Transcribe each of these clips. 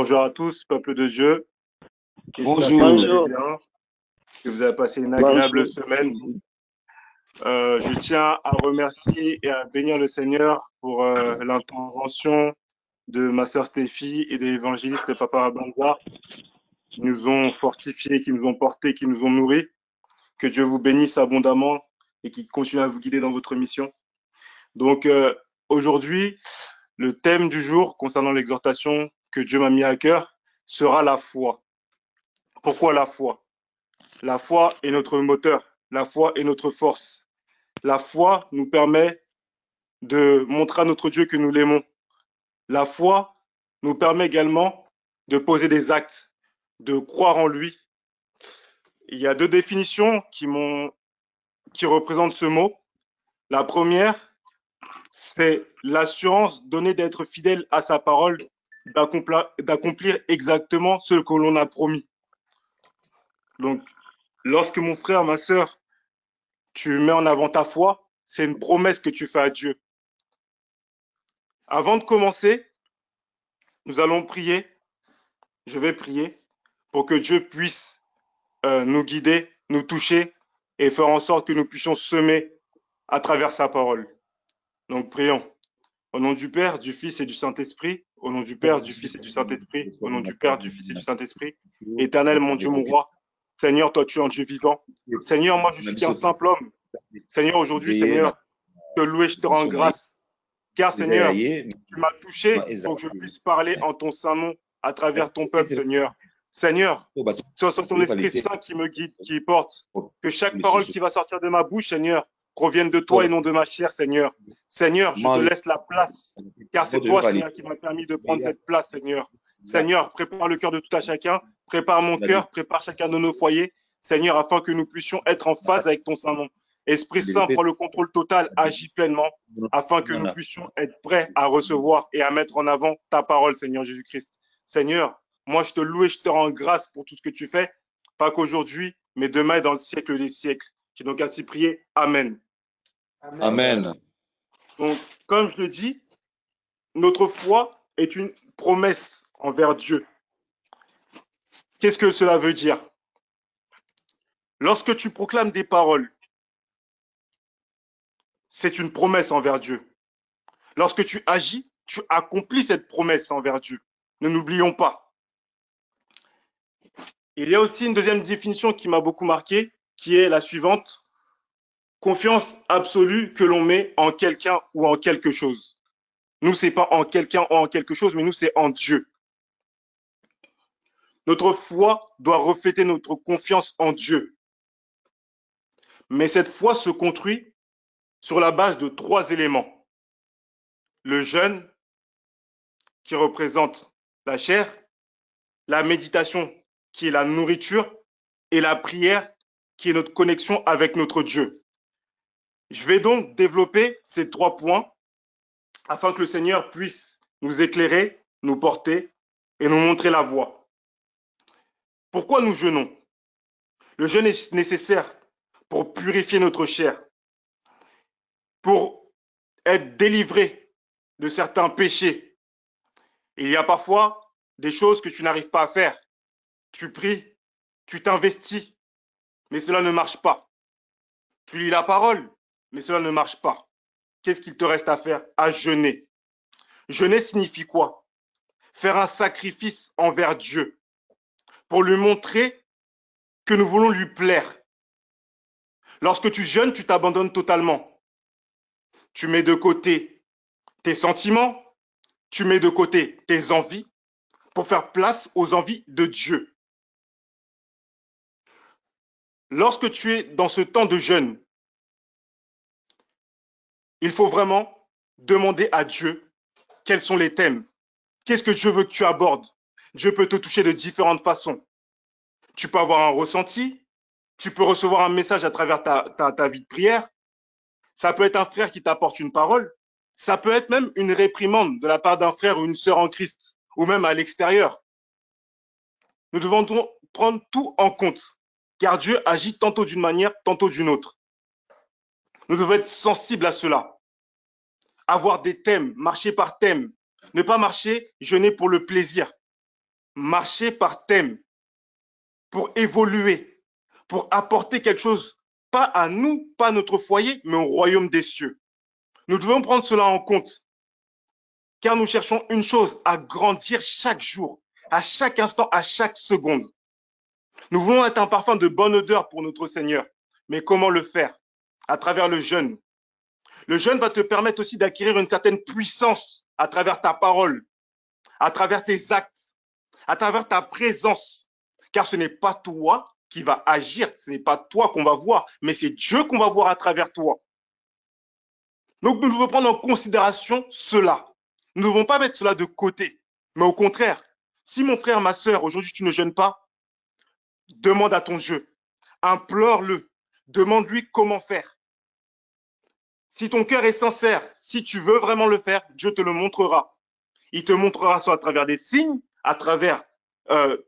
bonjour à tous, peuple de Dieu. J'espère que vous Bonjour. allez Bonjour, bien, que vous avez passé une agréable bonjour. semaine. Je tiens à remercier et à bénir le Seigneur pour l'intervention de ma sœur Stéphie et de l'évangéliste Papa Banza, qui nous ont fortifiés, qui nous ont portés, qui nous ont nourris. Que Dieu vous bénisse abondamment et qui continue à vous guider dans votre mission. Donc aujourd'hui, le thème du jour concernant l'exhortation que Dieu m'a mis à cœur sera la foi. Pourquoi la foi? La foi est notre moteur, la foi est notre force. La foi nous permet de montrer à notre Dieu que nous l'aimons. La foi nous permet également de poser des actes, de croire en lui. Il y a deux définitions qui représentent ce mot. La première, c'est l'assurance donnée d'être fidèle à sa parole, d'accomplir exactement ce que l'on a promis. Donc, lorsque mon frère, ma sœur, tu mets en avant ta foi, c'est une promesse que tu fais à Dieu. Avant de commencer, nous allons prier. Je vais prier pour que Dieu puisse nous guider, nous toucher et faire en sorte que nous puissions semer à travers sa parole. Donc, prions. Au nom du Père, du Fils et du Saint-Esprit, au nom du Père, du Fils et du Saint-Esprit, au nom du Père, du Fils et du Saint-Esprit, éternel mon Dieu, mon roi, Seigneur, toi tu es un Dieu vivant. Seigneur, moi je suis qu'un simple homme. Seigneur, aujourd'hui, Seigneur, je te loue et je te rends grâce. Car Seigneur, tu m'as touché pour que je puisse parler en ton saint nom à travers ton peuple, Seigneur. Seigneur, ce soit ton Esprit Saint qui me guide, qui porte. Que chaque parole qui va sortir de ma bouche, Seigneur, provienne de toi et non de ma chair, Seigneur. Seigneur, je te laisse la place, car c'est toi, Seigneur, qui m'a permis de prendre cette place, Seigneur. Seigneur, prépare le cœur de tout à chacun, prépare mon cœur, prépare chacun de nos foyers, Seigneur, afin que nous puissions être en phase avec ton saint nom. Esprit Saint, prends le contrôle total, agis pleinement, afin que nous puissions être prêts à recevoir et à mettre en avant ta parole, Seigneur Jésus-Christ. Seigneur, moi je te loue et je te rends grâce pour tout ce que tu fais, pas qu'aujourd'hui, mais demain et dans le siècle des siècles. J'ai donc ainsi prié. Amen. Amen. Donc, comme je le dis, notre foi est une promesse envers Dieu. Qu'est-ce que cela veut dire? Lorsque tu proclames des paroles, c'est une promesse envers Dieu. Lorsque tu agis, tu accomplis cette promesse envers Dieu. Ne n'oublions pas. Il y a aussi une deuxième définition qui m'a beaucoup marqué, qui est la suivante. Confiance absolue que l'on met en quelqu'un ou en quelque chose. Nous, c'est pas en quelqu'un ou en quelque chose, mais nous, c'est en Dieu. Notre foi doit refléter notre confiance en Dieu. Mais cette foi se construit sur la base de trois éléments. Le jeûne, qui représente la chair, la méditation, qui est la nourriture, et la prière, qui est notre connexion avec notre Dieu. Je vais donc développer ces trois points afin que le Seigneur puisse nous éclairer, nous porter et nous montrer la voie. Pourquoi nous jeûnons? Le jeûne est nécessaire pour purifier notre chair, pour être délivré de certains péchés. Il y a parfois des choses que tu n'arrives pas à faire. Tu pries, tu t'investis, mais cela ne marche pas. Tu lis la parole, mais cela ne marche pas. Qu'est-ce qu'il te reste à faire? À jeûner. Jeûner signifie quoi? Faire un sacrifice envers Dieu pour lui montrer que nous voulons lui plaire. Lorsque tu jeûnes, tu t'abandonnes totalement. Tu mets de côté tes sentiments, tu mets de côté tes envies pour faire place aux envies de Dieu. Lorsque tu es dans ce temps de jeûne, il faut vraiment demander à Dieu quels sont les thèmes. Qu'est-ce que Dieu veut que tu abordes? Dieu peut te toucher de différentes façons. Tu peux avoir un ressenti, tu peux recevoir un message à travers ta vie de prière. Ça peut être un frère qui t'apporte une parole. Ça peut être même une réprimande de la part d'un frère ou une sœur en Christ, ou même à l'extérieur. Nous devons prendre tout en compte, car Dieu agit tantôt d'une manière, tantôt d'une autre. Nous devons être sensibles à cela. Avoir des thèmes, marcher par thème. Ne pas marcher, jeûner pour le plaisir. marcher par thème, pour évoluer, pour apporter quelque chose, pas à nous, pas à notre foyer, mais au royaume des cieux. Nous devons prendre cela en compte, car nous cherchons une chose, à grandir chaque jour, à chaque instant, à chaque seconde. Nous voulons être un parfum de bonne odeur pour notre Seigneur. Mais comment le faire? À travers le jeûne. Le jeûne va te permettre aussi d'acquérir une certaine puissance à travers ta parole, à travers tes actes, à travers ta présence. Car ce n'est pas toi qui va agir, ce n'est pas toi qu'on va voir, mais c'est Dieu qu'on va voir à travers toi. Donc nous devons prendre en considération cela. Nous ne devons pas mettre cela de côté, mais au contraire, si mon frère, ma sœur, aujourd'hui tu ne jeûnes pas, demande à ton Dieu, implore-le, demande-lui comment faire. Si ton cœur est sincère, si tu veux vraiment le faire, Dieu te le montrera. Il te montrera soit à travers des signes, à travers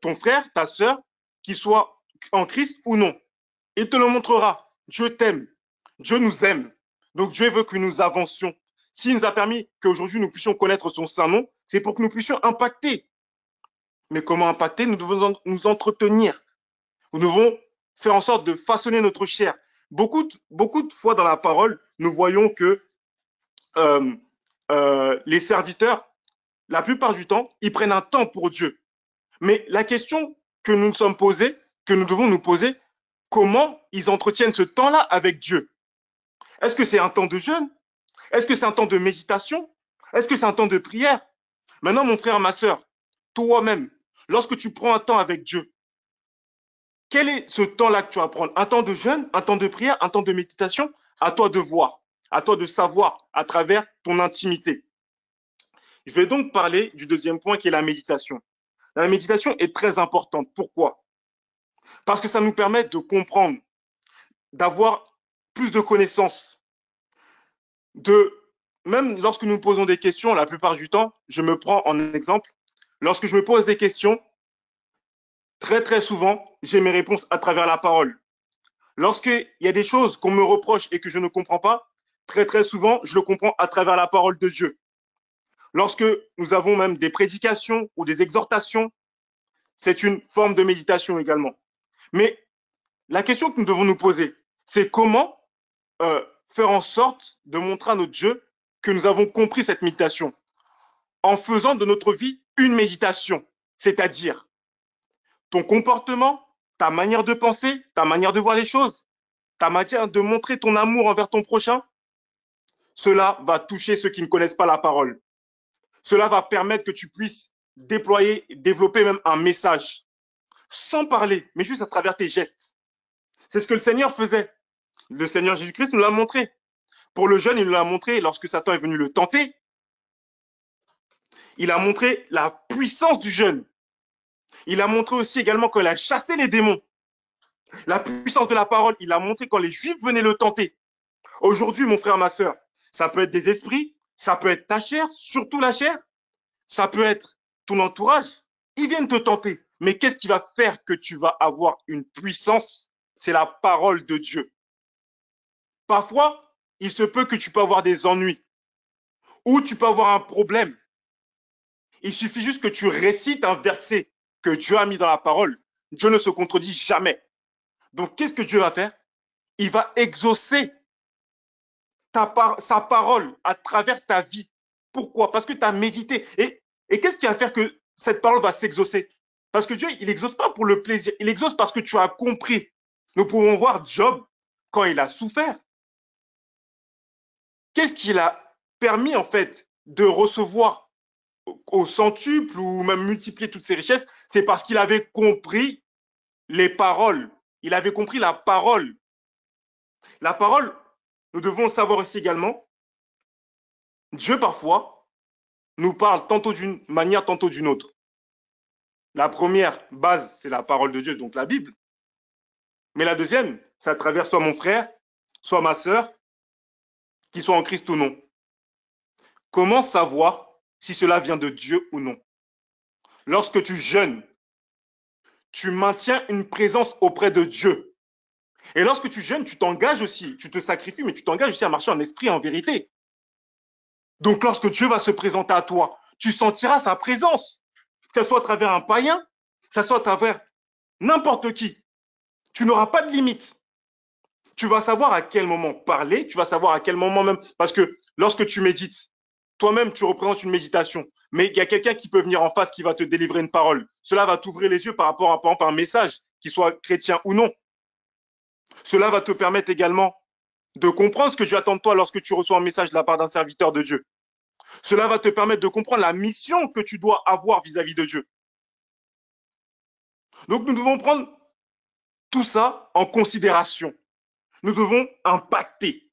ton frère, ta sœur, qui soit en Christ ou non. Il te le montrera. Dieu t'aime. Dieu nous aime. Donc Dieu veut que nous avancions. S'il nous a permis qu'aujourd'hui nous puissions connaître son saint nom, c'est pour que nous puissions impacter. Mais comment impacter? Nous devons nous entretenir. Nous devons faire en sorte de façonner notre chair. Beaucoup de fois dans la parole, nous voyons que euh, les serviteurs, la plupart du temps, ils prennent un temps pour Dieu. Mais la question que nous nous sommes posée, que nous devons nous poser, comment ils entretiennent ce temps-là avec Dieu? Est-ce que c'est un temps de jeûne? Est-ce que c'est un temps de méditation? Est-ce que c'est un temps de prière? Maintenant, mon frère, ma sœur, toi-même, lorsque tu prends un temps avec Dieu, quel est ce temps-là que tu vas prendre? Un temps de jeûne, un temps de prière, un temps de méditation? À toi de voir, à toi de savoir à travers ton intimité. Je vais donc parler du deuxième point qui est la méditation. La méditation est très importante. Pourquoi? Parce que ça nous permet de comprendre, d'avoir plus de connaissances, de même lorsque nous posons des questions, la plupart du temps, je me prends en exemple, lorsque je me pose des questions, très souvent, j'ai mes réponses à travers la parole. Lorsqu'il y a des choses qu'on me reproche et que je ne comprends pas, très souvent, je le comprends à travers la parole de Dieu. Lorsque nous avons même des prédications ou des exhortations, c'est une forme de méditation également. Mais la question que nous devons nous poser, c'est comment faire en sorte de montrer à notre Dieu que nous avons compris cette méditation en faisant de notre vie une méditation, c'est-à-dire ton comportement, ta manière de penser, ta manière de voir les choses, ta manière de montrer ton amour envers ton prochain. Cela va toucher ceux qui ne connaissent pas la parole. Cela va permettre que tu puisses déployer, développer même un message, sans parler, mais juste à travers tes gestes. C'est ce que le Seigneur faisait. Le Seigneur Jésus-Christ nous l'a montré. Pour le jeune, il nous l'a montré lorsque Satan est venu le tenter. Il a montré la puissance du jeûne. Il a montré aussi également qu'il a chassé les démons. La puissance de la parole, il a montré quand les Juifs venaient le tenter. Aujourd'hui, mon frère, ma soeur, ça peut être des esprits, ça peut être ta chair, surtout la chair, ça peut être ton entourage. Ils viennent te tenter. Mais qu'est-ce qui va faire que tu vas avoir une puissance? C'est la parole de Dieu. Parfois, il se peut que tu peux avoir des ennuis ou tu peux avoir un problème. Il suffit juste que tu récites un verset que Dieu a mis dans la parole. Dieu ne se contredit jamais. Donc, qu'est-ce que Dieu va faire? Il va exaucer sa parole à travers ta vie. Pourquoi? Parce que tu as médité. Et qu'est-ce qui va faire que cette parole va s'exaucer? Parce que Dieu, il n'exauce pas pour le plaisir. Il exauce parce que tu as compris. Nous pouvons voir Job quand il a souffert. Qu'est-ce qui l'a permis, en fait, de recevoir au centuple ou même multiplier toutes ses richesses? C'est parce qu'il avait compris les paroles. Il avait compris la parole. La parole, nous devons savoir aussi également, Dieu parfois nous parle tantôt d'une manière, tantôt d'une autre. La première base, c'est la parole de Dieu, donc la Bible. Mais la deuxième, c'est à travers soit mon frère, soit ma sœur, qui soit en Christ ou non. Comment savoir si cela vient de Dieu ou non? Lorsque tu jeûnes, tu maintiens une présence auprès de Dieu. Et lorsque tu jeûnes, tu t'engages aussi, tu te sacrifies, mais tu t'engages aussi à marcher en esprit et en vérité. Donc lorsque Dieu va se présenter à toi, tu sentiras sa présence. que ce soit à travers un païen, que ce soit à travers n'importe qui. Tu n'auras pas de limite. Tu vas savoir à quel moment parler, tu vas savoir à quel moment même, parce que lorsque tu médites, toi-même, tu représentes une méditation, mais il y a quelqu'un qui peut venir en face qui va te délivrer une parole. Cela va t'ouvrir les yeux par rapport à, par exemple, un message, qu'il soit chrétien ou non. Cela va te permettre également de comprendre ce que Dieu attend de toi lorsque tu reçois un message de la part d'un serviteur de Dieu. Cela va te permettre de comprendre la mission que tu dois avoir vis-à-vis de Dieu. Donc, nous devons prendre tout ça en considération. Nous devons impacter.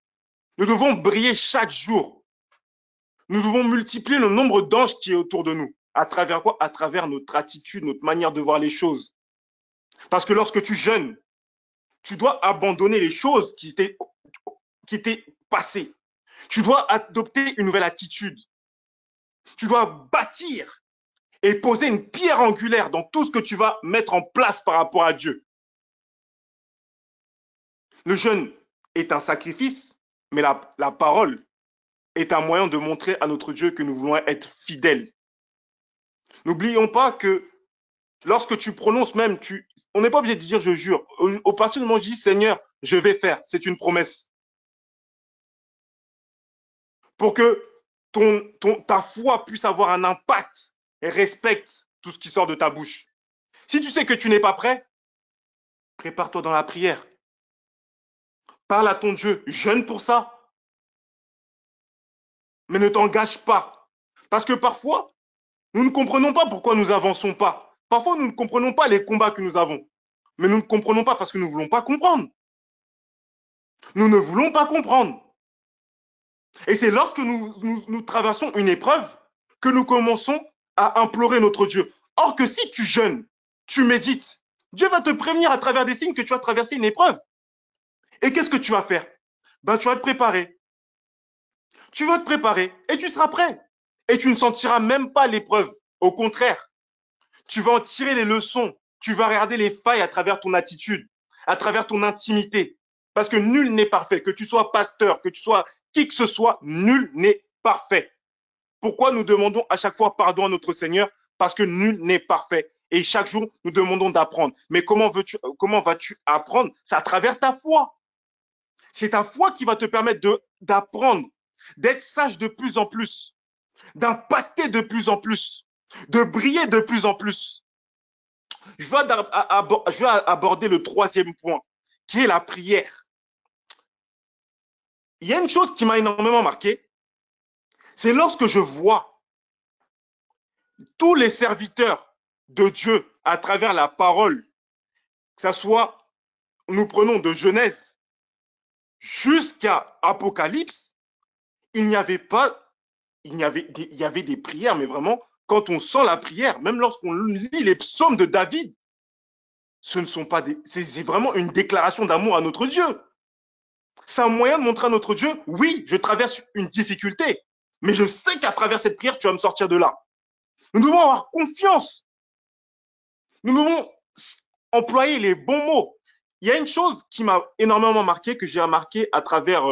Nous devons briller chaque jour. Nous devons multiplier le nombre d'anges qui est autour de nous. À travers quoi? À travers notre attitude, notre manière de voir les choses. Parce que lorsque tu jeûnes, tu dois abandonner les choses qui étaient passées. Tu dois adopter une nouvelle attitude. Tu dois bâtir et poser une pierre angulaire dans tout ce que tu vas mettre en place par rapport à Dieu. Le jeûne est un sacrifice, mais la parole est un moyen de montrer à notre Dieu que nous voulons être fidèles. N'oublions pas que lorsque tu prononces même, on n'est pas obligé de dire je jure. Au partir du moment où je dis Seigneur, je vais faire, c'est une promesse. Pour que ta foi puisse avoir un impact et respecte tout ce qui sort de ta bouche. Si tu sais que tu n'es pas prêt, prépare-toi dans la prière. Parle à ton Dieu, jeûne pour ça. Mais ne t'engage pas. Parce que parfois, nous ne comprenons pas pourquoi nous n'avançons pas. Parfois, nous ne comprenons pas les combats que nous avons. Mais nous ne comprenons pas parce que nous ne voulons pas comprendre. Nous ne voulons pas comprendre. Et c'est lorsque nous traversons une épreuve que nous commençons à implorer notre Dieu. Or que si tu jeûnes, tu médites, Dieu va te prévenir à travers des signes que tu vas traverser une épreuve. Et qu'est-ce que tu vas faire? Ben, tu vas te préparer. Tu vas te préparer et tu seras prêt. Et tu ne sentiras même pas l'épreuve. Au contraire, tu vas en tirer les leçons. Tu vas regarder les failles à travers ton attitude, à travers ton intimité. Parce que nul n'est parfait. Que tu sois pasteur, que tu sois qui que ce soit, nul n'est parfait. Pourquoi nous demandons à chaque fois pardon à notre Seigneur? Parce que nul n'est parfait. Et chaque jour, nous demandons d'apprendre. Mais comment vas-tu apprendre? C'est à travers ta foi. C'est ta foi qui va te permettre d'apprendre, d'être sage de plus en plus, d'impacter de plus en plus, de briller de plus en plus. Je vais aborder le troisième point, qui est la prière. Il y a une chose qui m'a énormément marqué, c'est lorsque je vois tous les serviteurs de Dieu à travers la parole, que ce soit, nous prenons de Genèse jusqu'à Apocalypse, il y avait des prières, mais vraiment, quand on sent la prière, même lorsqu'on lit les psaumes de David, ce ne sont pas c'est vraiment une déclaration d'amour à notre Dieu. C'est un moyen de montrer à notre Dieu, oui, je traverse une difficulté, mais je sais qu'à travers cette prière, tu vas me sortir de là. Nous devons avoir confiance. Nous devons employer les bons mots. Il y a une chose qui m'a énormément marqué, que j'ai remarqué à travers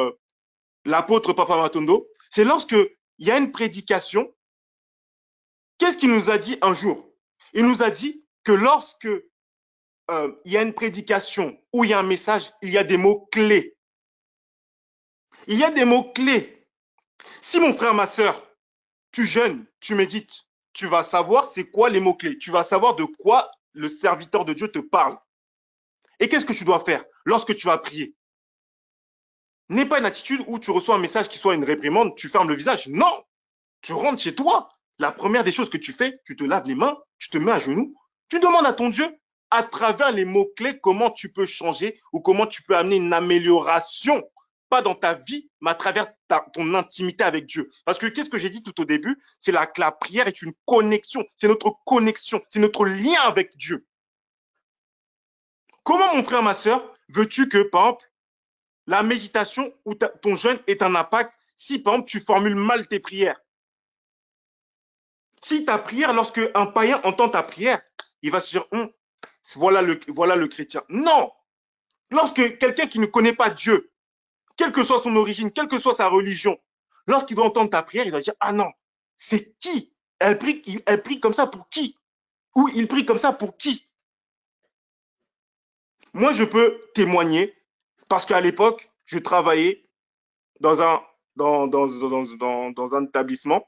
l'apôtre Papa Matondo, c'est lorsque il y a une prédication. Qu'est-ce qu'il nous a dit un jour? Il nous a dit que lorsque il y a une prédication ou il y a un message, il y a des mots clés. Il y a des mots clés. Si mon frère, ma soeur, tu jeûnes, tu médites, tu vas savoir c'est quoi les mots clés. Tu vas savoir de quoi le serviteur de Dieu te parle. Et qu'est-ce que tu dois faire lorsque tu vas prier? N'aie pas une attitude où tu reçois un message qui soit une réprimande, tu fermes le visage. Non, tu rentres chez toi. La première des choses que tu fais, tu te laves les mains, tu te mets à genoux, tu demandes à ton Dieu, à travers les mots-clés, comment tu peux changer ou comment tu peux amener une amélioration, pas dans ta vie, mais à travers ton intimité avec Dieu. Parce que qu'est-ce que j'ai dit tout au début? C'est que la prière est une connexion, c'est notre connexion, c'est notre lien avec Dieu. Comment, mon frère, ma soeur, veux-tu que, par exemple, la méditation ou ton jeûne ait un impact si, par exemple, tu formules mal tes prières? Si ta prière, lorsque un païen entend ta prière, il va se dire, voilà le chrétien. Non! Lorsque quelqu'un qui ne connaît pas Dieu, quelle que soit son origine, quelle que soit sa religion, lorsqu'il doit entendre ta prière, il va dire, ah non, c'est qui? Elle prie comme ça pour qui? Ou il prie comme ça pour qui? Moi, je peux témoigner parce qu'à l'époque, je travaillais dans dans un établissement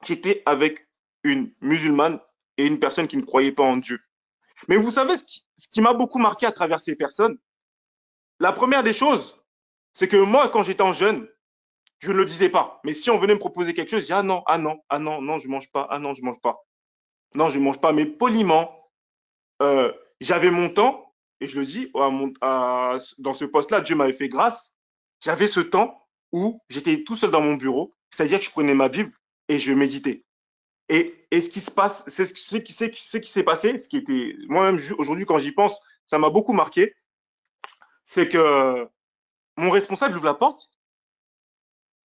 qui était avec une musulmane et une personne qui ne croyait pas en Dieu. Mais vous savez ce qui m'a beaucoup marqué à travers ces personnes? La première des choses, c'est que moi, quand j'étais en jeune, je ne le disais pas. Mais si on venait me proposer quelque chose, je dis ah non, ah non, ah non, non, je mange pas, ah non, je mange pas. Non, je mange pas, mais poliment, j'avais mon temps, et je le dis, dans ce poste-là, Dieu m'avait fait grâce. J'avais ce temps où j'étais tout seul dans mon bureau, c'est-à-dire que je prenais ma Bible et je méditais. Et ce qui se passe, c'est ce qui s'est passé, ce qui était, moi-même, aujourd'hui, quand j'y pense, ça m'a beaucoup marqué, c'est que mon responsable ouvre la porte,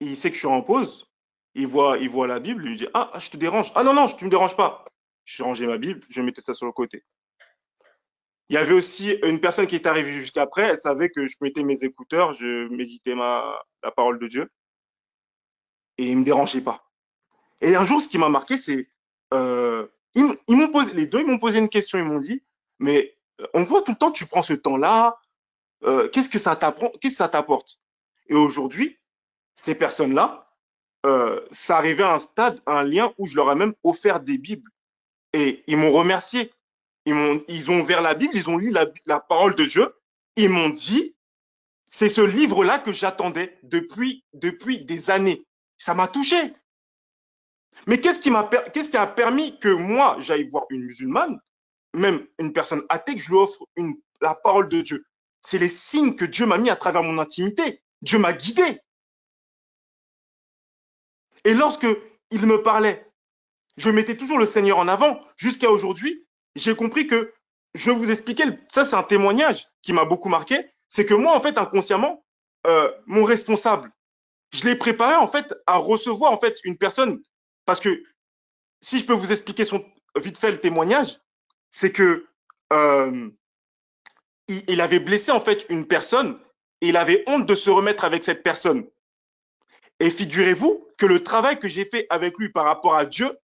il sait que je suis en pause, il voit la Bible, il lui dit, ah, je te dérange. Ah non, non, tu me déranges pas. Je rangeais ma Bible, je mettais ça sur le côté. Il y avait aussi une personne qui est arrivée jusqu'après, elle savait que je mettais mes écouteurs, je méditais la parole de Dieu, et il me dérangeait pas. Et un jour, ce qui m'a marqué, c'est, ils m'ont posé, les deux, ils m'ont posé une question, ils m'ont dit, mais on voit tout le temps, tu prends ce temps-là, qu'est-ce que ça t'apprend, qu'est-ce que ça t'apporte? Et aujourd'hui, ces personnes-là, ça arrivait à un stade, à un lien où je leur ai même offert des Bibles. Et ils m'ont remercié. Ils ont ouvert la Bible, ils ont lu la parole de Dieu. Ils m'ont dit, c'est ce livre-là que j'attendais depuis des années. Ça m'a touché. Mais qu'est-ce qui a permis que moi, j'aille voir une musulmane, même une personne athée, que je lui offre la parole de Dieu? C'est les signes que Dieu m'a mis à travers mon intimité. Dieu m'a guidé. Et lorsque il me parlait, je mettais toujours le Seigneur en avant. Jusqu'à aujourd'hui, j'ai compris que je vais vous expliquer, ça c'est un témoignage qui m'a beaucoup marqué, c'est que moi, en fait, inconsciemment, mon responsable, je l'ai préparé en fait à recevoir en fait une personne. Parce que si je peux vous expliquer vite fait le témoignage, c'est que euh, il avait blessé en fait une personne et il avait honte de se remettre avec cette personne. Et figurez-vous que le travail que j'ai fait avec lui par rapport à Dieu,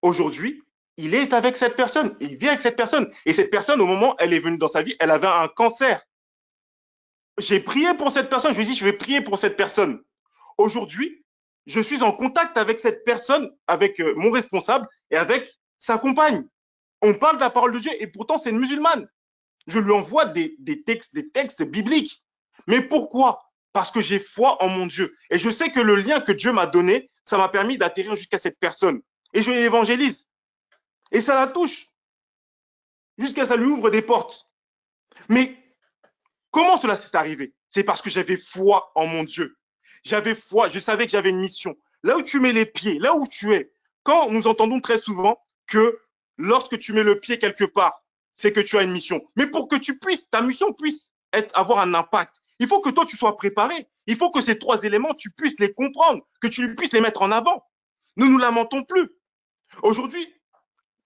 aujourd'hui, il est avec cette personne, il vit avec cette personne. Et cette personne, au moment où elle est venue dans sa vie, elle avait un cancer. J'ai prié pour cette personne, je lui ai dit, je vais prier pour cette personne. Aujourd'hui, je suis en contact avec cette personne, avec mon responsable et avec sa compagne. On parle de la parole de Dieu et pourtant c'est une musulmane. Je lui envoie des textes bibliques. Mais pourquoi? Parce que j'ai foi en mon Dieu. Et je sais que le lien que Dieu m'a donné, ça m'a permis d'atterrir jusqu'à cette personne. Et je l'évangélise. Et ça la touche. Jusqu'à ça lui ouvre des portes. Mais comment cela s'est arrivé? C'est parce que j'avais foi en mon Dieu. J'avais foi, je savais que j'avais une mission. Là où tu mets les pieds, là où tu es, quand nous entendons très souvent que lorsque tu mets le pied quelque part, c'est que tu as une mission. Mais pour que ta mission puisse avoir un impact, il faut que toi tu sois préparé. Il faut que ces trois éléments, tu puisses les comprendre, que tu puisses les mettre en avant. Nous nous lamentons plus. Aujourd'hui,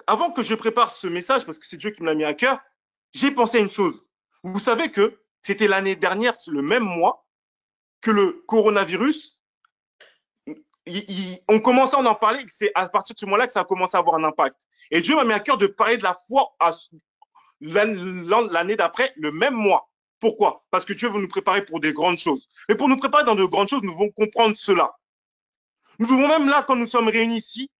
avant que je prépare ce message, parce que c'est Dieu qui me l'a mis à cœur, j'ai pensé à une chose. Vous savez que c'était l'année dernière, le même mois, que le coronavirus, on commençait à en parler, c'est à partir de ce moment-là que ça a commencé à avoir un impact. Et Dieu m'a mis à cœur de parler de la foi l'année d'après, le même mois. Pourquoi? Parce que Dieu veut nous préparer pour des grandes choses. Mais pour nous préparer dans de grandes choses, nous devons comprendre cela. Nous devons même là, quand nous sommes réunis ici,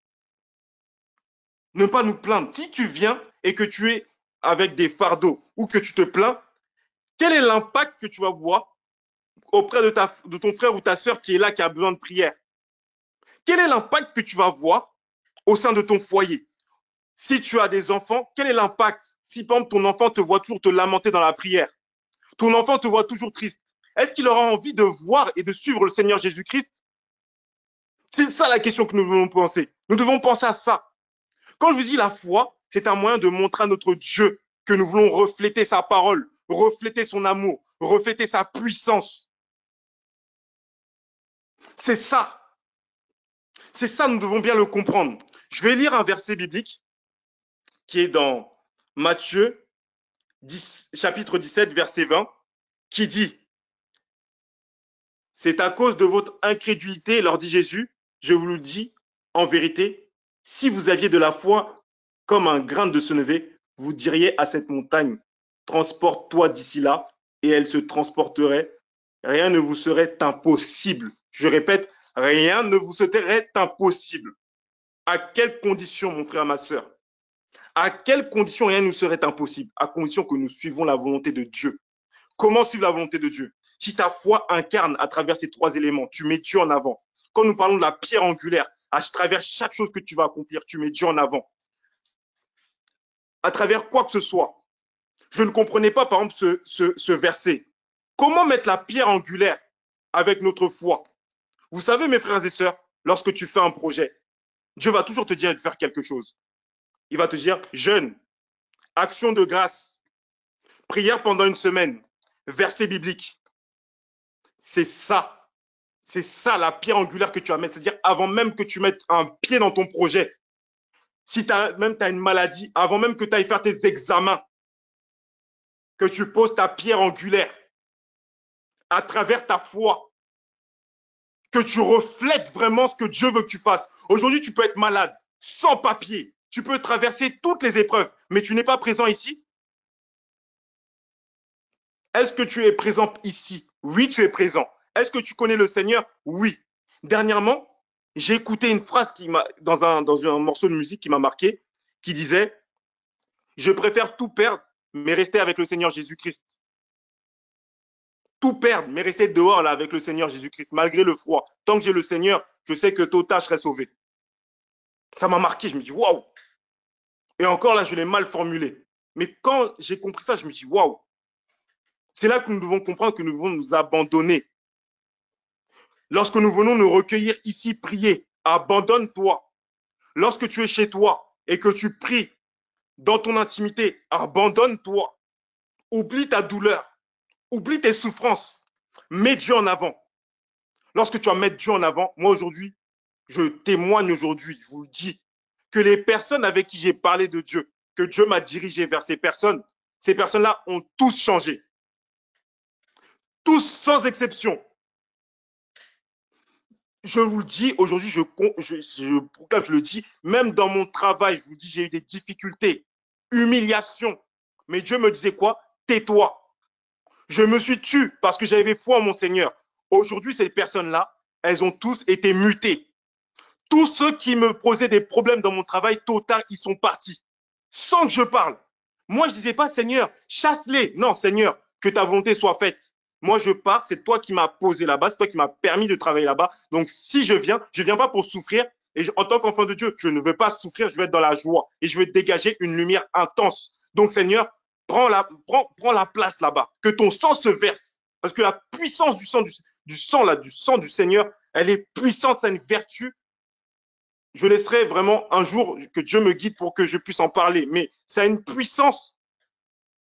ne pas nous plaindre. Si tu viens et que tu es avec des fardeaux ou que tu te plains, quel est l'impact que tu vas voir auprès de ton frère ou ta sœur qui est là, qui a besoin de prière? Quel est l'impact que tu vas voir au sein de ton foyer? Si tu as des enfants, quel est l'impact? Si par exemple ton enfant te voit toujours te lamenter dans la prière, ton enfant te voit toujours triste, est-ce qu'il aura envie de voir et de suivre le Seigneur Jésus-Christ? C'est ça la question que nous devons penser. Nous devons penser à ça. Quand je vous dis la foi, c'est un moyen de montrer à notre Dieu que nous voulons refléter sa parole, refléter son amour, refléter sa puissance. C'est ça. C'est ça, nous devons bien le comprendre. Je vais lire un verset biblique qui est dans Matthieu 10, chapitre 17, verset 20, qui dit, c'est à cause de votre incrédulité, leur dit Jésus, je vous le dis en vérité, si vous aviez de la foi comme un grain de sénévé, vous diriez à cette montagne, transporte-toi d'ici là, et elle se transporterait. Rien ne vous serait impossible. Je répète, rien ne vous serait impossible. À quelles conditions, mon frère, ma soeur? À quelles conditions rien ne nous serait impossible? À condition que nous suivons la volonté de Dieu. Comment suivre la volonté de Dieu? Si ta foi incarne à travers ces trois éléments, tu mets Dieu en avant. Quand nous parlons de la pierre angulaire, à travers chaque chose que tu vas accomplir, tu mets Dieu en avant. À travers quoi que ce soit. Je ne comprenais pas, par exemple, ce verset. Comment mettre la pierre angulaire avec notre foi? Vous savez, mes frères et sœurs, lorsque tu fais un projet, Dieu va toujours te dire de faire quelque chose. Il va te dire, jeûne, action de grâce, prière pendant une semaine, verset biblique. C'est ça. C'est ça la pierre angulaire que tu vas mettre. C'est-à-dire, avant même que tu mettes un pied dans ton projet, si tu as une maladie, avant même que tu ailles faire tes examens, que tu poses ta pierre angulaire à travers ta foi, que tu reflètes vraiment ce que Dieu veut que tu fasses. Aujourd'hui, tu peux être malade, sans papier, tu peux traverser toutes les épreuves, mais tu n'es pas présent ici. Est-ce que tu es présent ici? Oui, tu es présent. Est-ce que tu connais le Seigneur? Oui. Dernièrement, j'ai écouté une phrase dans un morceau de musique qui m'a marqué, qui disait « Je préfère tout perdre, mais rester avec le Seigneur Jésus-Christ. » Tout perdre, mais rester dehors là avec le Seigneur Jésus-Christ, malgré le froid. Tant que j'ai le Seigneur, je sais que tôt ou tard, je serai sauvé. Ça m'a marqué, je me dis « Waouh !» Et encore là, je l'ai mal formulé. Mais quand j'ai compris ça, je me dis « Waouh !» C'est là que nous devons comprendre que nous devons nous abandonner. Lorsque nous venons nous recueillir ici, prier, abandonne-toi. Lorsque tu es chez toi et que tu pries dans ton intimité, abandonne-toi. Oublie ta douleur, oublie tes souffrances. Mets Dieu en avant. Lorsque tu vas mettre Dieu en avant, moi aujourd'hui, je témoigne aujourd'hui, je vous le dis, que les personnes avec qui j'ai parlé de Dieu, que Dieu m'a dirigé vers ces personnes-là ont tous changé. Tous sans exception. Je vous le dis, aujourd'hui, je le dis, même dans mon travail, je vous dis, j'ai eu des difficultés, humiliation. Mais Dieu me disait quoi? Tais-toi. Je me suis tué parce que j'avais foi en mon Seigneur. Aujourd'hui, ces personnes-là, elles ont tous été mutées. Tous ceux qui me posaient des problèmes dans mon travail, tôt ou tard, ils sont partis. Sans que je parle. Moi, je ne disais pas, Seigneur, chasse-les. Non, Seigneur, que ta volonté soit faite. Moi, je pars, c'est toi qui m'as posé là-bas, c'est toi qui m'as permis de travailler là-bas. Donc, si je viens pas pour souffrir. Et en tant qu'enfant de Dieu, je ne veux pas souffrir, je vais être dans la joie. Et je vais dégager une lumière intense. Donc, Seigneur, prends la place là-bas. Que ton sang se verse. Parce que la puissance du sang du Seigneur, elle est puissante, c'est une vertu. Je laisserai vraiment un jour que Dieu me guide pour que je puisse en parler. Mais ça a une puissance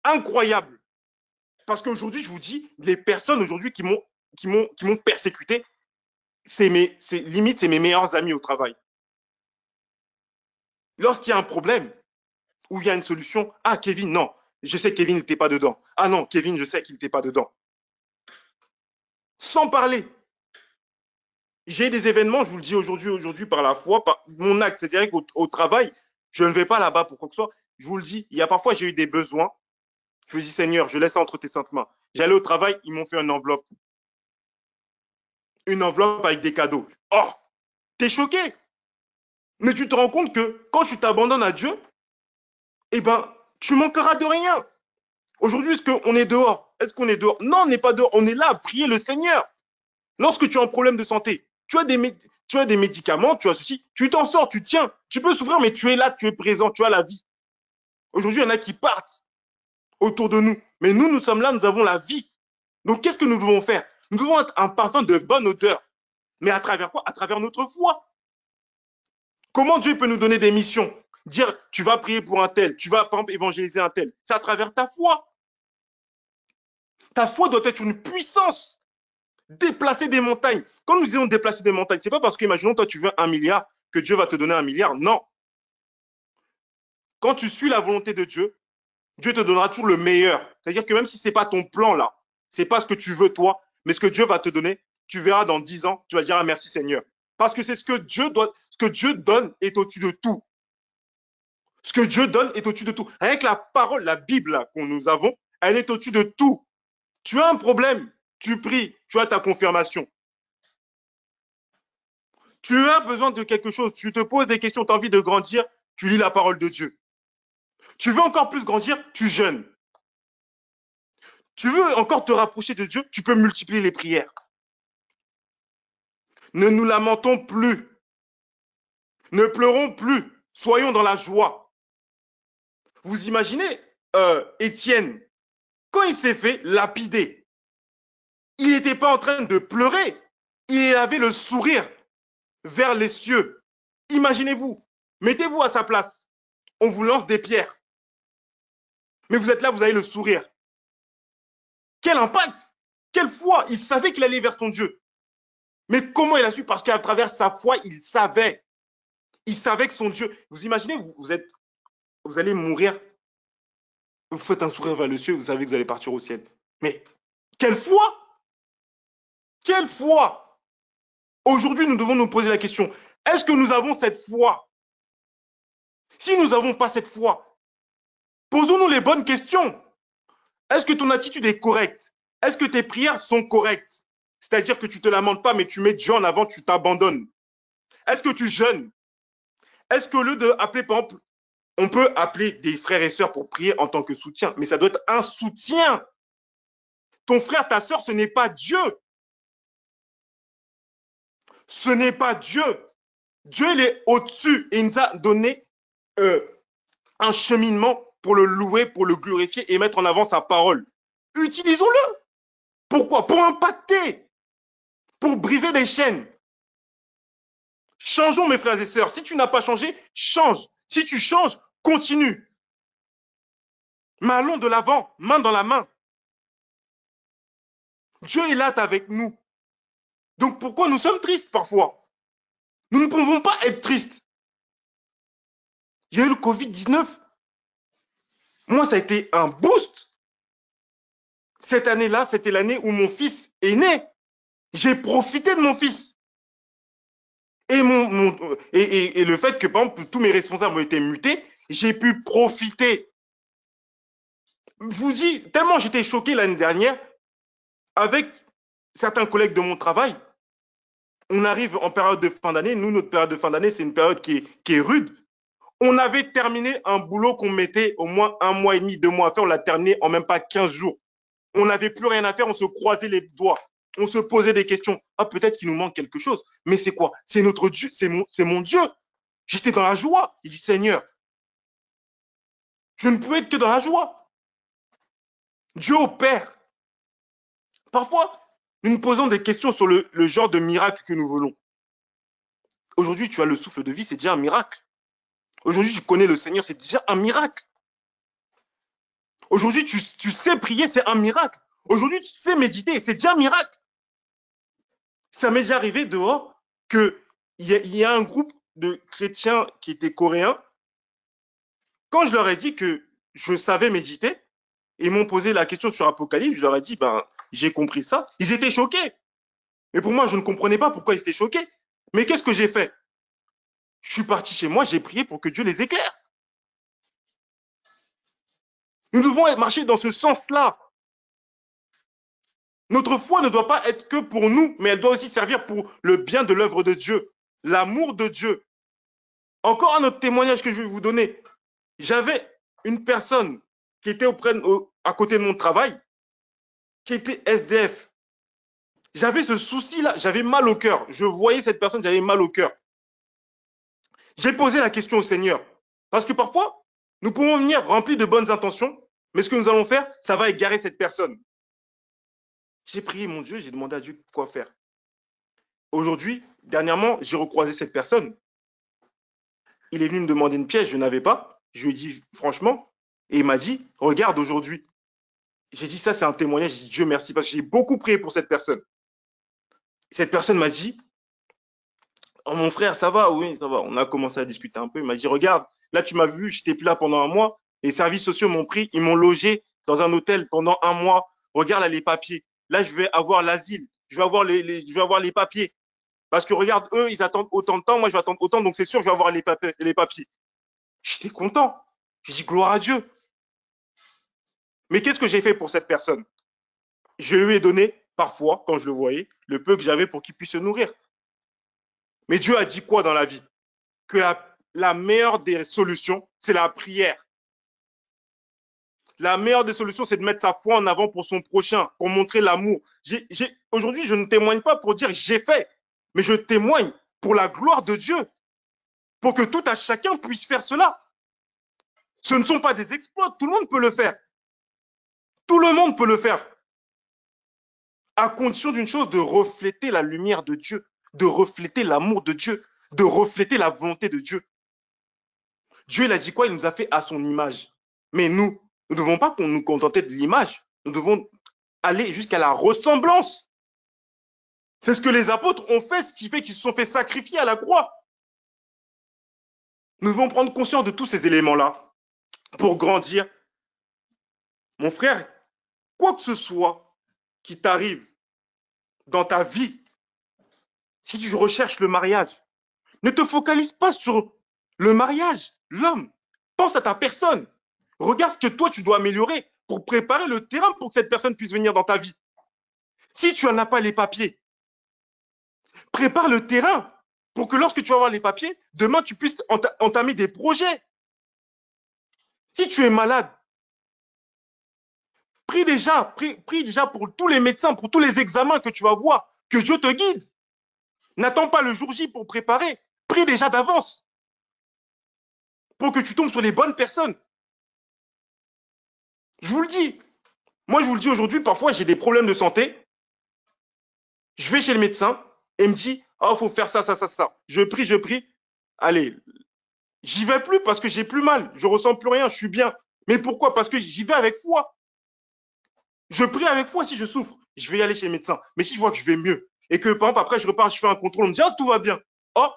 incroyable. Parce qu'aujourd'hui, je vous dis, les personnes aujourd'hui qui m'ont persécuté, limite, c'est mes meilleurs amis au travail. Lorsqu'il y a un problème, ou il y a une solution, ah, Kevin, non, je sais que Kevin n'était pas dedans. Ah non, Kevin, je sais qu'il n'était pas dedans. Sans parler. J'ai des événements, je vous le dis aujourd'hui par la foi, par mon acte, c'est-à-dire qu'au travail, je ne vais pas là-bas pour quoi que ce soit. Je vous le dis, il y a parfois, j'ai eu des besoins. Je me dis, Seigneur, je laisse entre tes saintes mains. J'allais au travail, ils m'ont fait une enveloppe. Une enveloppe avec des cadeaux. Oh, t'es choqué. Mais tu te rends compte que quand tu t'abandonnes à Dieu, eh ben, tu manqueras de rien. Aujourd'hui, est-ce qu'on est dehors? Est-ce qu'on est dehors? Non, on n'est pas dehors. On est là à prier le Seigneur. Lorsque tu as un problème de santé, tu as des médicaments, tu as ceci, tu t'en sors, tu tiens. Tu peux souffrir, mais tu es là, tu es présent, tu as la vie. Aujourd'hui, il y en a qui partent autour de nous. Mais nous sommes là, nous avons la vie. Donc, qu'est-ce que nous devons faire? Nous devons être un parfum de bonne odeur. Mais à travers quoi? À travers notre foi. Comment Dieu peut nous donner des missions? Dire, tu vas prier pour un tel, tu vas, par exemple, évangéliser un tel. C'est à travers ta foi. Ta foi doit être une puissance. Déplacer des montagnes. Quand nous disons déplacer des montagnes, c'est pas parce que, imaginons, toi, tu veux 1 milliard, que Dieu va te donner 1 milliard. Non. Quand tu suis la volonté de Dieu, Dieu te donnera toujours le meilleur. C'est-à-dire que même si ce n'est pas ton plan là, ce n'est pas ce que tu veux toi, mais ce que Dieu va te donner, tu verras dans 10 ans, tu vas dire ah, merci Seigneur. Parce que c'est ce que Dieu donne est au-dessus de tout. Ce que Dieu donne est au-dessus de tout. Rien que la parole, la Bible que nous avons, elle est au-dessus de tout. Tu as un problème, tu pries, tu as ta confirmation. Tu as besoin de quelque chose, tu te poses des questions, tu as envie de grandir, tu lis la parole de Dieu. Tu veux encore plus grandir, tu jeûnes. Tu veux encore te rapprocher de Dieu, tu peux multiplier les prières. Ne nous lamentons plus. Ne pleurons plus. Soyons dans la joie. Vous imaginez Étienne, quand il s'est fait lapider, il n'était pas en train de pleurer. Il avait le sourire vers les cieux. Imaginez-vous, mettez-vous à sa place. On vous lance des pierres. Mais vous êtes là, vous avez le sourire. Quel impact! Quelle foi! Il savait qu'il allait vers son Dieu. Mais comment il a su? Parce qu'à travers sa foi, il savait. Il savait que son Dieu. Vous imaginez, vous allez mourir. Vous faites un sourire vers le ciel, vous savez que vous allez partir au ciel. Mais quelle foi! Quelle foi! Aujourd'hui, nous devons nous poser la question, est-ce que nous avons cette foi? Si nous n'avons pas cette foi, posons-nous les bonnes questions. Est-ce que ton attitude est correcte? Est-ce que tes prières sont correctes? C'est-à-dire que tu ne te lamentes pas, mais tu mets Dieu en avant, tu t'abandonnes. Est-ce que tu jeûnes? Est-ce que au lieu d'appeler, par exemple, on peut appeler des frères et sœurs pour prier en tant que soutien, mais ça doit être un soutien. Ton frère, ta sœur, ce n'est pas Dieu. Ce n'est pas Dieu. Dieu, il est au-dessus et il nous a donné un cheminement pour le louer, pour le glorifier et mettre en avant sa parole. Utilisons-le. Pourquoi? Pour impacter, pour briser des chaînes. Changeons, mes frères et sœurs. Si tu n'as pas changé, change. Si tu changes, continue. Mais allons de l'avant, main dans la main. Dieu est là avec nous. Donc pourquoi nous sommes tristes parfois? Nous ne pouvons pas être tristes. Il y a eu le Covid-19. Moi, ça a été un boost. Cette année-là, c'était l'année où mon fils est né. J'ai profité de mon fils. Et, et le fait que, par exemple, tous mes responsables ont été mutés, j'ai pu profiter. Je vous dis, tellement j'étais choqué l'année dernière, avec certains collègues de mon travail, on arrive en période de fin d'année. Nous, notre période de fin d'année, c'est une période qui est rude. On avait terminé un boulot qu'on mettait au moins 1 mois et demi, 2 mois à faire. On l'a terminé en même pas 15 jours. On n'avait plus rien à faire. On se croisait les doigts. On se posait des questions. Ah, peut-être qu'il nous manque quelque chose. Mais c'est quoi? C'est notre Dieu. C'est mon Dieu. J'étais dans la joie. Il dit, Seigneur, je ne pouvais être que dans la joie. Dieu opère. Parfois, nous nous posons des questions sur le genre de miracle que nous voulons. Aujourd'hui, tu as le souffle de vie, c'est déjà un miracle. Aujourd'hui, tu connais le Seigneur, c'est déjà un miracle. Aujourd'hui, tu sais prier, c'est un miracle. Aujourd'hui, tu sais méditer, c'est déjà un miracle. Ça m'est déjà arrivé dehors qu'il y a un groupe de chrétiens qui étaient coréens. Quand je leur ai dit que je savais méditer, ils m'ont posé la question sur Apocalypse, je leur ai dit, ben, j'ai compris ça. Ils étaient choqués. Mais pour moi, je ne comprenais pas pourquoi ils étaient choqués. Mais qu'est-ce que j'ai fait? Je suis parti chez moi, j'ai prié pour que Dieu les éclaire. Nous devons marcher dans ce sens-là. Notre foi ne doit pas être que pour nous, mais elle doit aussi servir pour le bien de l'œuvre de Dieu, l'amour de Dieu. Encore un autre témoignage que je vais vous donner. J'avais une personne qui était à côté de mon travail, qui était SDF. J'avais ce souci-là, j'avais mal au cœur. Je voyais cette personne, j'avais mal au cœur. J'ai posé la question au Seigneur. Parce que parfois, nous pouvons venir remplis de bonnes intentions, mais ce que nous allons faire, ça va égarer cette personne. J'ai prié mon Dieu, j'ai demandé à Dieu quoi faire. Aujourd'hui, dernièrement, j'ai recroisé cette personne. Il est venu me demander une pièce, je n'avais pas. Je lui ai dit franchement, et il m'a dit, regarde aujourd'hui. J'ai dit ça, c'est un témoignage, j'ai dit Dieu merci, parce que j'ai beaucoup prié pour cette personne. Cette personne m'a dit, oh, mon frère, ça va? Oui, ça va. On a commencé à discuter un peu. Il m'a dit, regarde, là, tu m'as vu, j'étais plus là pendant un mois. Les services sociaux m'ont pris, ils m'ont logé dans un hôtel pendant un mois. Regarde là les papiers. Là, je vais avoir l'asile. Je vais avoir je vais avoir les papiers. Parce que regarde, eux, ils attendent autant de temps. Moi, je vais attendre autant. Donc, c'est sûr, je vais avoir les papiers. J'étais content. J'ai dit gloire à Dieu. Mais qu'est-ce que j'ai fait pour cette personne? Je lui ai donné, parfois, quand je le voyais, le peu que j'avais pour qu'il puisse se nourrir. Mais Dieu a dit quoi dans la vie? Que la meilleure des solutions, c'est la prière. La meilleure des solutions, c'est de mettre sa foi en avant pour son prochain, pour montrer l'amour. Aujourd'hui, je ne témoigne pas pour dire j'ai fait, mais je témoigne pour la gloire de Dieu, pour que tout à chacun puisse faire cela. Ce ne sont pas des exploits, tout le monde peut le faire. Tout le monde peut le faire, à condition d'une chose, de refléter la lumière de Dieu, de refléter l'amour de Dieu, de refléter la volonté de Dieu. Dieu, il a dit quoi? Il nous a fait à son image. Mais nous ne devons pas nous contenter de l'image, nous devons aller jusqu'à la ressemblance. C'est ce que les apôtres ont fait, ce qui fait qu'ils se sont fait sacrifier à la croix. Nous devons prendre conscience de tous ces éléments-là pour grandir. Mon frère, quoi que ce soit qui t'arrive dans ta vie, si tu recherches le mariage, ne te focalise pas sur le mariage, l'homme. Pense à ta personne. Regarde ce que toi, tu dois améliorer pour préparer le terrain pour que cette personne puisse venir dans ta vie. Si tu n'en as pas les papiers, prépare le terrain pour que lorsque tu vas avoir les papiers, demain, tu puisses entamer des projets. Si tu es malade, prie déjà pour tous les médecins, pour tous les examens que tu vas voir, que Dieu te guide. N'attends pas le jour J pour préparer. Prie déjà d'avance pour que tu tombes sur les bonnes personnes. Je vous le dis. Moi, je vous le dis aujourd'hui, parfois, j'ai des problèmes de santé. Je vais chez le médecin et il me dit, ah, il faut faire ça, ça, ça, ça. Je prie, je prie. Allez, j'y vais plus parce que j'ai plus mal. Je ressens plus rien, je suis bien. Mais pourquoi? Parce que j'y vais avec foi. Je prie avec foi si je souffre. Je vais y aller chez le médecin. Mais si je vois que je vais mieux et que, par exemple, après, je repars, je fais un contrôle, on me dit, ah, tout va bien. Oh,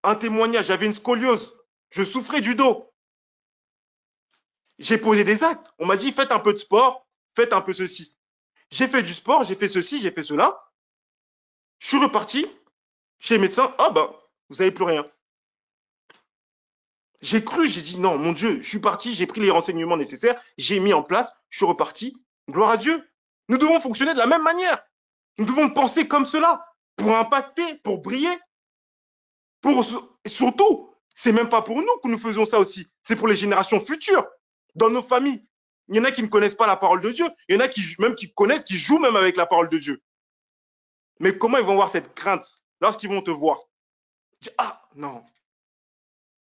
un témoignage, j'avais une scoliose. Je souffrais du dos. J'ai posé des actes. On m'a dit, faites un peu de sport, faites un peu ceci. J'ai fait du sport, j'ai fait ceci, j'ai fait cela. Je suis reparti chez le médecin. Ah, ben, vous n'avez plus rien. J'ai cru, j'ai dit, non, mon Dieu, je suis parti, j'ai pris les renseignements nécessaires, j'ai mis en place, je suis reparti. Gloire à Dieu. Nous devons fonctionner de la même manière. Nous devons penser comme cela pour impacter, pour briller, pour surtout, c'est même pas pour nous que nous faisons ça aussi, c'est pour les générations futures, dans nos familles. Il y en a qui ne connaissent pas la parole de Dieu, il y en a qui même qui connaissent, qui jouent même avec la parole de Dieu. Mais comment ils vont avoir cette crainte lorsqu'ils vont te voir? Ah non,